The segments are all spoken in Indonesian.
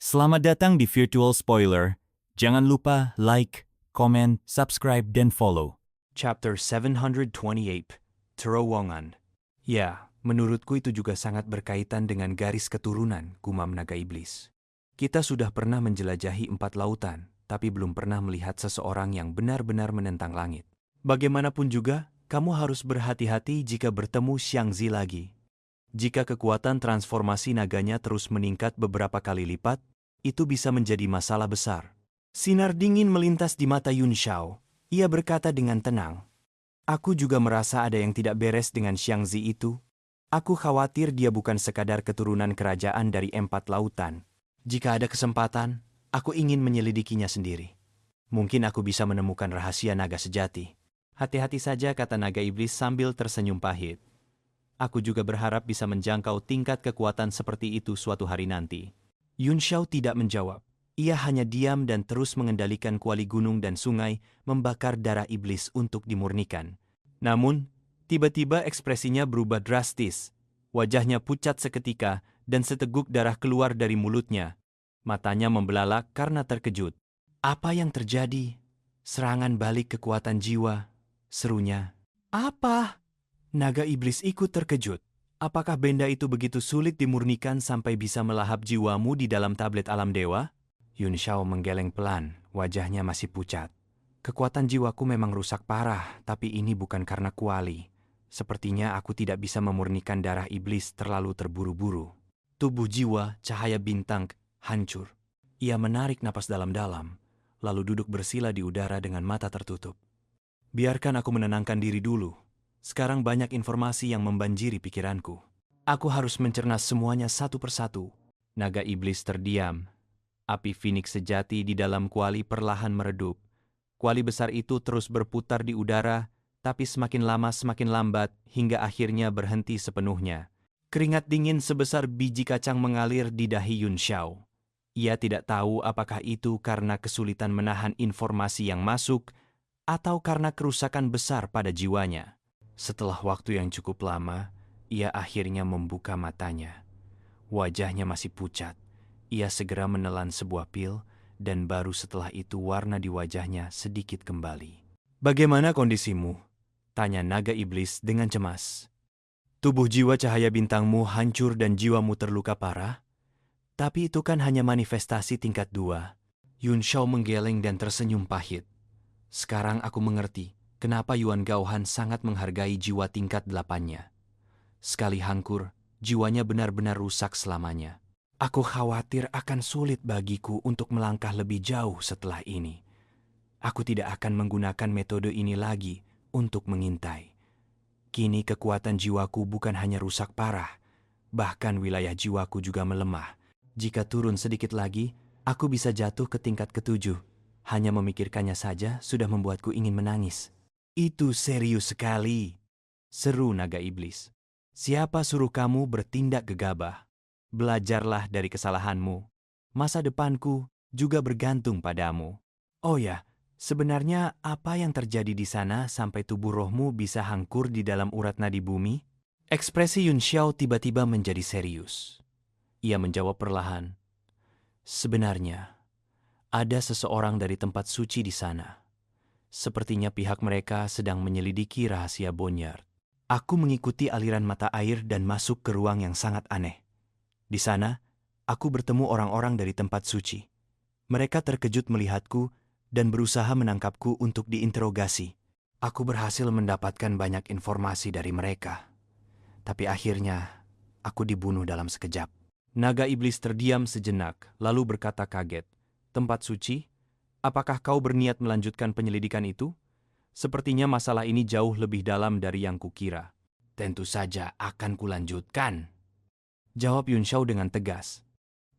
Selamat datang di Virtual Spoiler. Jangan lupa like, komen, subscribe, dan follow. Chapter 728, Terowongan. Ya, menurutku itu juga sangat berkaitan dengan garis keturunan, gumam naga iblis. Kita sudah pernah menjelajahi 4 lautan, tapi belum pernah melihat seseorang yang benar-benar menentang langit. Bagaimanapun juga, kamu harus berhati-hati jika bertemu Xiangzi lagi. Jika kekuatan transformasi naganya terus meningkat beberapa kali lipat, itu bisa menjadi masalah besar. Sinar dingin melintas di mata Yun Xiao. Ia berkata dengan tenang, "Aku juga merasa ada yang tidak beres dengan Xiangzi itu. Aku khawatir dia bukan sekadar keturunan kerajaan dari 4 lautan. Jika ada kesempatan, aku ingin menyelidikinya sendiri. Mungkin aku bisa menemukan rahasia naga sejati." "Hati-hati saja," kata naga iblis sambil tersenyum pahit. "Aku juga berharap bisa menjangkau tingkat kekuatan seperti itu suatu hari nanti." Yun Xiao tidak menjawab. Ia hanya diam dan terus mengendalikan kuali gunung dan sungai membakar darah iblis untuk dimurnikan. Namun, tiba-tiba ekspresinya berubah drastis. Wajahnya pucat seketika dan seteguk darah keluar dari mulutnya. Matanya membelalak karena terkejut. "Apa yang terjadi?" "Serangan balik kekuatan jiwa," serunya. "Apa?" Naga iblis ikut terkejut. "Apakah benda itu begitu sulit dimurnikan sampai bisa melahap jiwamu di dalam tablet alam dewa?" Yun Xiao menggeleng pelan, wajahnya masih pucat. "Kekuatan jiwaku memang rusak parah, tapi ini bukan karena kuali. Sepertinya aku tidak bisa memurnikan darah iblis terlalu terburu-buru." Tubuh jiwa, cahaya bintang, hancur. Ia menarik napas dalam-dalam, lalu duduk bersila di udara dengan mata tertutup. "Biarkan aku menenangkan diri dulu. Sekarang banyak informasi yang membanjiri pikiranku. Aku harus mencerna semuanya satu persatu." Naga iblis terdiam. Api Phoenix sejati di dalam kuali perlahan meredup. Kuali besar itu terus berputar di udara, tapi semakin lama semakin lambat hingga akhirnya berhenti sepenuhnya. Keringat dingin sebesar biji kacang mengalir di dahi Yun Xiao. Ia tidak tahu apakah itu karena kesulitan menahan informasi yang masuk atau karena kerusakan besar pada jiwanya. Setelah waktu yang cukup lama, ia akhirnya membuka matanya. Wajahnya masih pucat. Ia segera menelan sebuah pil, dan baru setelah itu warna di wajahnya sedikit kembali. "Bagaimana kondisimu?" tanya naga iblis dengan cemas. "Tubuh jiwa cahaya bintangmu hancur dan jiwamu terluka parah? Tapi itu kan hanya manifestasi tingkat 2. Yun Xiao menggeleng dan tersenyum pahit. "Sekarang aku mengerti kenapa Yuan Gaohan sangat menghargai jiwa tingkat 8-nya. Sekali hancur, jiwanya benar-benar rusak selamanya. Aku khawatir akan sulit bagiku untuk melangkah lebih jauh setelah ini. Aku tidak akan menggunakan metode ini lagi untuk mengintai. Kini kekuatan jiwaku bukan hanya rusak parah, bahkan wilayah jiwaku juga melemah. Jika turun sedikit lagi, aku bisa jatuh ke tingkat ke-7. Hanya memikirkannya saja sudah membuatku ingin menangis." "Itu serius sekali," seru naga iblis. "Siapa suruh kamu bertindak gegabah? Belajarlah dari kesalahanmu. Masa depanku juga bergantung padamu. Oh ya, sebenarnya apa yang terjadi di sana sampai tubuh rohmu bisa hancur di dalam urat nadi bumi?" Ekspresi Yun Xiao tiba-tiba menjadi serius. Ia menjawab perlahan, "Sebenarnya, ada seseorang dari tempat suci di sana. Sepertinya pihak mereka sedang menyelidiki rahasia Boneyard. Aku mengikuti aliran mata air dan masuk ke ruang yang sangat aneh. Di sana, aku bertemu orang-orang dari tempat suci. Mereka terkejut melihatku dan berusaha menangkapku untuk diinterogasi. Aku berhasil mendapatkan banyak informasi dari mereka. Tapi akhirnya, aku dibunuh dalam sekejap." Naga iblis terdiam sejenak, lalu berkata kaget, "Tempat suci? Apakah kau berniat melanjutkan penyelidikan itu? Sepertinya masalah ini jauh lebih dalam dari yang kukira." "Tentu saja akan kulanjutkan," jawab Yun Xiao dengan tegas.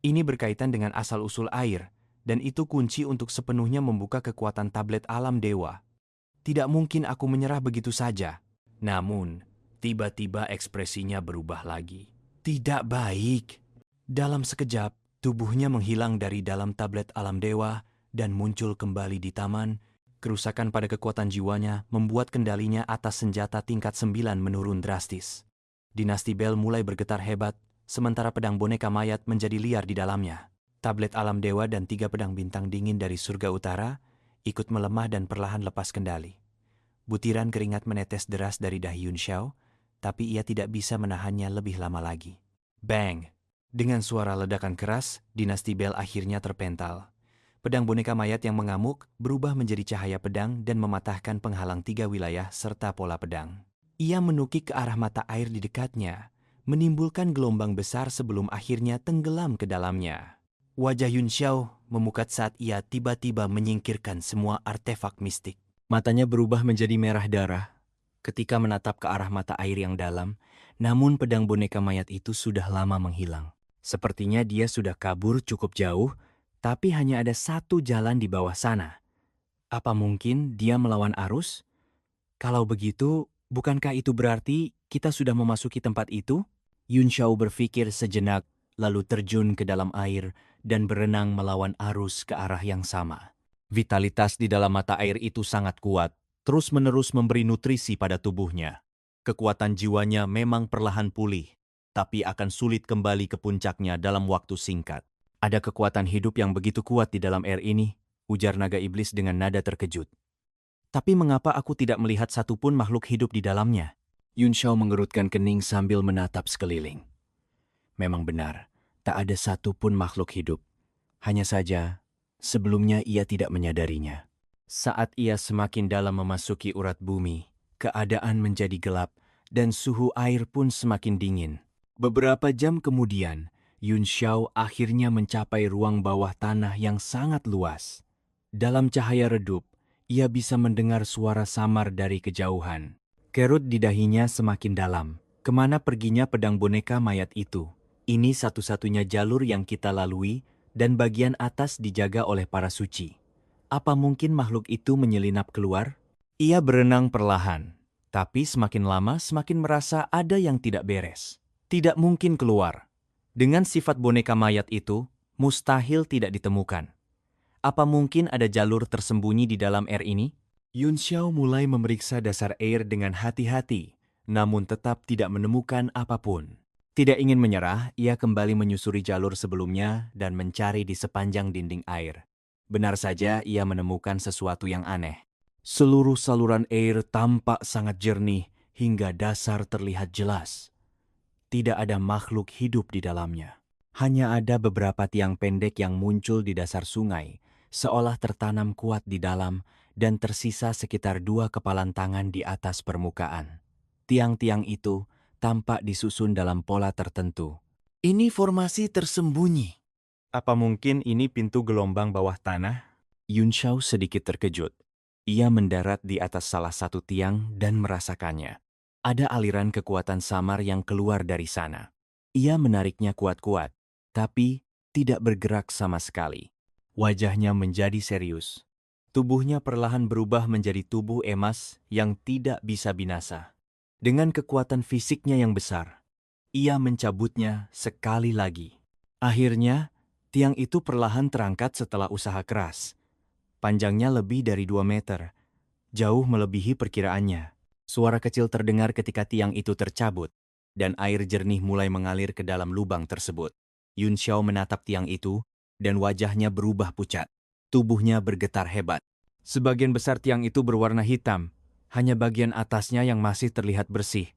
"Ini berkaitan dengan asal-usul air, dan itu kunci untuk sepenuhnya membuka kekuatan tablet alam dewa. Tidak mungkin aku menyerah begitu saja." Namun, tiba-tiba ekspresinya berubah lagi. "Tidak baik." Dalam sekejap, tubuhnya menghilang dari dalam tablet alam dewa dan muncul kembali di taman. Kerusakan pada kekuatan jiwanya membuat kendalinya atas senjata tingkat 9 menurun drastis. Dinasti Bell mulai bergetar hebat, sementara pedang boneka mayat menjadi liar di dalamnya. Tablet alam dewa dan 3 pedang bintang dingin dari surga utara ikut melemah dan perlahan lepas kendali. Butiran keringat menetes deras dari dahi Yun Xiao, tapi ia tidak bisa menahannya lebih lama lagi. Bang! Dengan suara ledakan keras, dinasti Bell akhirnya terpental. Pedang boneka mayat yang mengamuk berubah menjadi cahaya pedang dan mematahkan penghalang 3 wilayah serta pola pedang. Ia menukik ke arah mata air di dekatnya, menimbulkan gelombang besar sebelum akhirnya tenggelam ke dalamnya. Wajah Yun Xiao memukat saat ia tiba-tiba menyingkirkan semua artefak mistik. Matanya berubah menjadi merah darah ketika menatap ke arah mata air yang dalam, namun pedang boneka mayat itu sudah lama menghilang. Sepertinya dia sudah kabur cukup jauh, tapi hanya ada satu jalan di bawah sana. Apa mungkin dia melawan arus? Kalau begitu, bukankah itu berarti kita sudah memasuki tempat itu? Yun Xiao berpikir sejenak, lalu terjun ke dalam air dan berenang melawan arus ke arah yang sama. Vitalitas di dalam mata air itu sangat kuat, terus-menerus memberi nutrisi pada tubuhnya. Kekuatan jiwanya memang perlahan pulih, tapi akan sulit kembali ke puncaknya dalam waktu singkat. Ada kekuatan hidup yang begitu kuat di dalam air ini, ujar naga iblis dengan nada terkejut. Tapi mengapa aku tidak melihat satupun makhluk hidup di dalamnya? Yun Xiao mengerutkan kening sambil menatap sekeliling. Memang benar, tak ada satupun makhluk hidup. Hanya saja, sebelumnya ia tidak menyadarinya. Saat ia semakin dalam memasuki urat bumi, keadaan menjadi gelap dan suhu air pun semakin dingin. Beberapa jam kemudian, Yun Xiao akhirnya mencapai ruang bawah tanah yang sangat luas. Dalam cahaya redup, ia bisa mendengar suara samar dari kejauhan. Kerut di dahinya semakin dalam. Kemana perginya pedang boneka mayat itu? Ini satu-satunya jalur yang kita lalui dan bagian atas dijaga oleh para suci. Apa mungkin makhluk itu menyelinap keluar? Ia berenang perlahan, tapi semakin lama semakin merasa ada yang tidak beres. Tidak mungkin keluar. Dengan sifat boneka mayat itu, mustahil tidak ditemukan. Apa mungkin ada jalur tersembunyi di dalam air ini? Yun Xiao mulai memeriksa dasar air dengan hati-hati, namun tetap tidak menemukan apapun. Tidak ingin menyerah, ia kembali menyusuri jalur sebelumnya dan mencari di sepanjang dinding air. Benar saja ia menemukan sesuatu yang aneh. Seluruh saluran air tampak sangat jernih hingga dasar terlihat jelas. Tidak ada makhluk hidup di dalamnya. Hanya ada beberapa tiang pendek yang muncul di dasar sungai, seolah tertanam kuat di dalam dan tersisa sekitar 2 kepalan tangan di atas permukaan. Tiang-tiang itu tampak disusun dalam pola tertentu. Ini formasi tersembunyi. Apa mungkin ini pintu gelombang bawah tanah? Yun Xiao sedikit terkejut. Ia mendarat di atas salah satu tiang dan merasakannya. Ada aliran kekuatan samar yang keluar dari sana. Ia menariknya kuat-kuat, tapi tidak bergerak sama sekali. Wajahnya menjadi serius. Tubuhnya perlahan berubah menjadi tubuh emas yang tidak bisa binasa. Dengan kekuatan fisiknya yang besar, ia mencabutnya sekali lagi. Akhirnya, tiang itu perlahan terangkat setelah usaha keras. Panjangnya lebih dari 2 meter, jauh melebihi perkiraannya. Suara kecil terdengar ketika tiang itu tercabut, dan air jernih mulai mengalir ke dalam lubang tersebut. Yun Xiao menatap tiang itu, dan wajahnya berubah pucat. Tubuhnya bergetar hebat. Sebagian besar tiang itu berwarna hitam, hanya bagian atasnya yang masih terlihat bersih.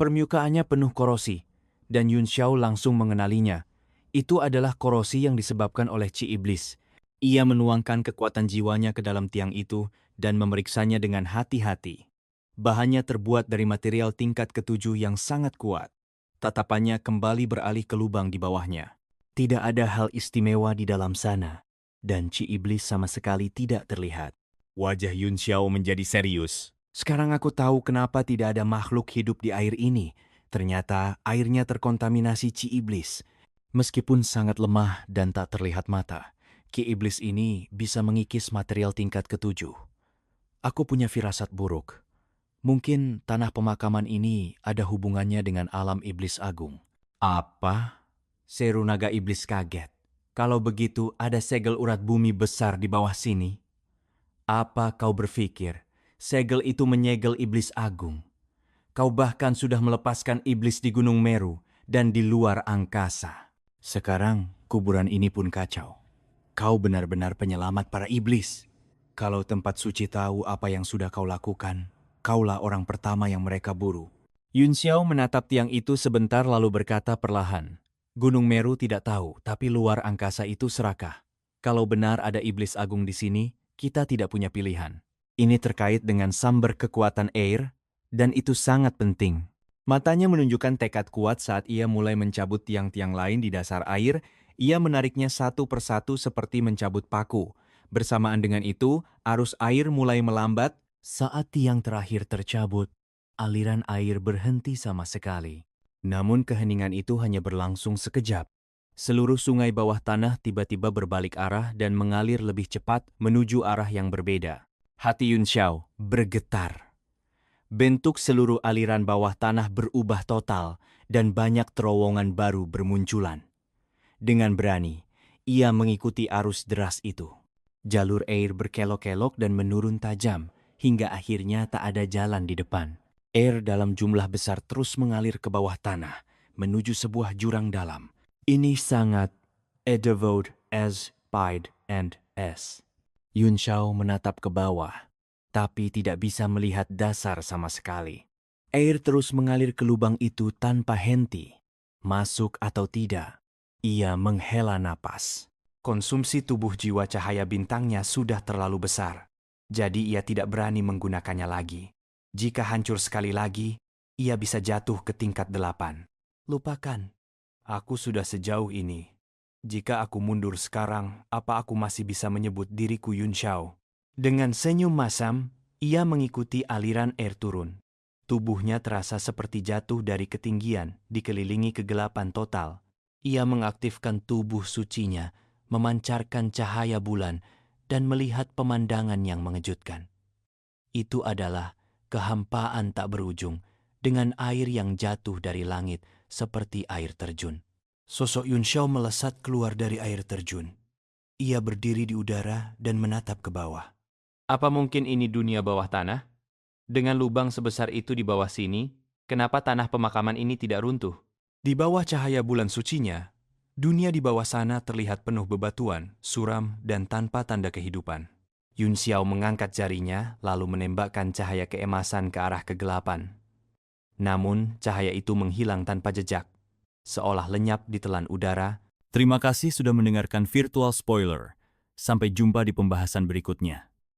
Permukaannya penuh korosi, dan Yun Xiao langsung mengenalinya. Itu adalah korosi yang disebabkan oleh Chi Iblis. Ia menuangkan kekuatan jiwanya ke dalam tiang itu dan memeriksanya dengan hati-hati. Bahannya terbuat dari material tingkat ke-7 yang sangat kuat. Tatapannya kembali beralih ke lubang di bawahnya. Tidak ada hal istimewa di dalam sana, dan Chi Iblis sama sekali tidak terlihat. Wajah Yun Xiao menjadi serius. Sekarang aku tahu kenapa tidak ada makhluk hidup di air ini. Ternyata airnya terkontaminasi Chi Iblis. Meskipun sangat lemah dan tak terlihat mata, Ki Iblis ini bisa mengikis material tingkat ke-7. Aku punya firasat buruk. Mungkin tanah pemakaman ini ada hubungannya dengan alam iblis agung. Apa? Seru naga iblis kaget. Kalau begitu ada segel urat bumi besar di bawah sini. Apa kau berpikir segel itu menyegel iblis agung? Kau bahkan sudah melepaskan iblis di Gunung Meru dan di luar angkasa. Sekarang Kuburan ini pun kacau. Kau benar-benar penyelamat para iblis. Kalau tempat suci tahu apa yang sudah kau lakukan, kaulah orang pertama yang mereka buru. Yun Xiao menatap tiang itu sebentar lalu berkata perlahan, Gunung Meru tidak tahu, tapi luar angkasa itu serakah. Kalau benar ada iblis agung di sini, kita tidak punya pilihan. Ini terkait dengan sumber kekuatan air, dan itu sangat penting. Matanya menunjukkan tekad kuat saat ia mulai mencabut tiang-tiang lain di dasar air. Ia menariknya satu persatu seperti mencabut paku. Bersamaan dengan itu, arus air mulai melambat. Saat tiang terakhir tercabut, aliran air berhenti sama sekali. Namun keheningan itu hanya berlangsung sekejap. Seluruh sungai bawah tanah tiba-tiba berbalik arah dan mengalir lebih cepat menuju arah yang berbeda. Hati Yun Xiao bergetar. Bentuk seluruh aliran bawah tanah berubah total dan banyak terowongan baru bermunculan. Dengan berani, ia mengikuti arus deras itu. Jalur air berkelok-kelok dan menurun tajam, hingga akhirnya tak ada jalan di depan. Air dalam jumlah besar terus mengalir ke bawah tanah, menuju sebuah jurang dalam. Ini sangat devout as Pied and S. Yun Xiao menatap ke bawah, tapi tidak bisa melihat dasar sama sekali. Air terus mengalir ke lubang itu tanpa henti. Masuk atau tidak, ia menghela napas. Konsumsi tubuh jiwa cahaya bintangnya sudah terlalu besar, jadi ia tidak berani menggunakannya lagi. Jika hancur sekali lagi, ia bisa jatuh ke tingkat 8. Lupakan, aku sudah sejauh ini. Jika aku mundur sekarang, apa aku masih bisa menyebut diriku Yun Xiao? Dengan senyum masam, ia mengikuti aliran air turun. Tubuhnya terasa seperti jatuh dari ketinggian, dikelilingi kegelapan total. Ia mengaktifkan tubuh sucinya, memancarkan cahaya bulan, dan melihat pemandangan yang mengejutkan. Itu adalah kehampaan tak berujung, dengan air yang jatuh dari langit seperti air terjun. Sosok Yun Xiao melesat keluar dari air terjun. Ia berdiri di udara dan menatap ke bawah. Apa mungkin ini dunia bawah tanah? Dengan lubang sebesar itu di bawah sini, kenapa tanah pemakaman ini tidak runtuh? Di bawah cahaya bulan sucinya, dunia di bawah sana terlihat penuh bebatuan, suram, dan tanpa tanda kehidupan. Yun Xiao mengangkat jarinya, lalu menembakkan cahaya keemasan ke arah kegelapan. Namun, cahaya itu menghilang tanpa jejak, seolah lenyap di telan udara. Terima kasih sudah mendengarkan Virtual Spoiler. Sampai jumpa di pembahasan berikutnya.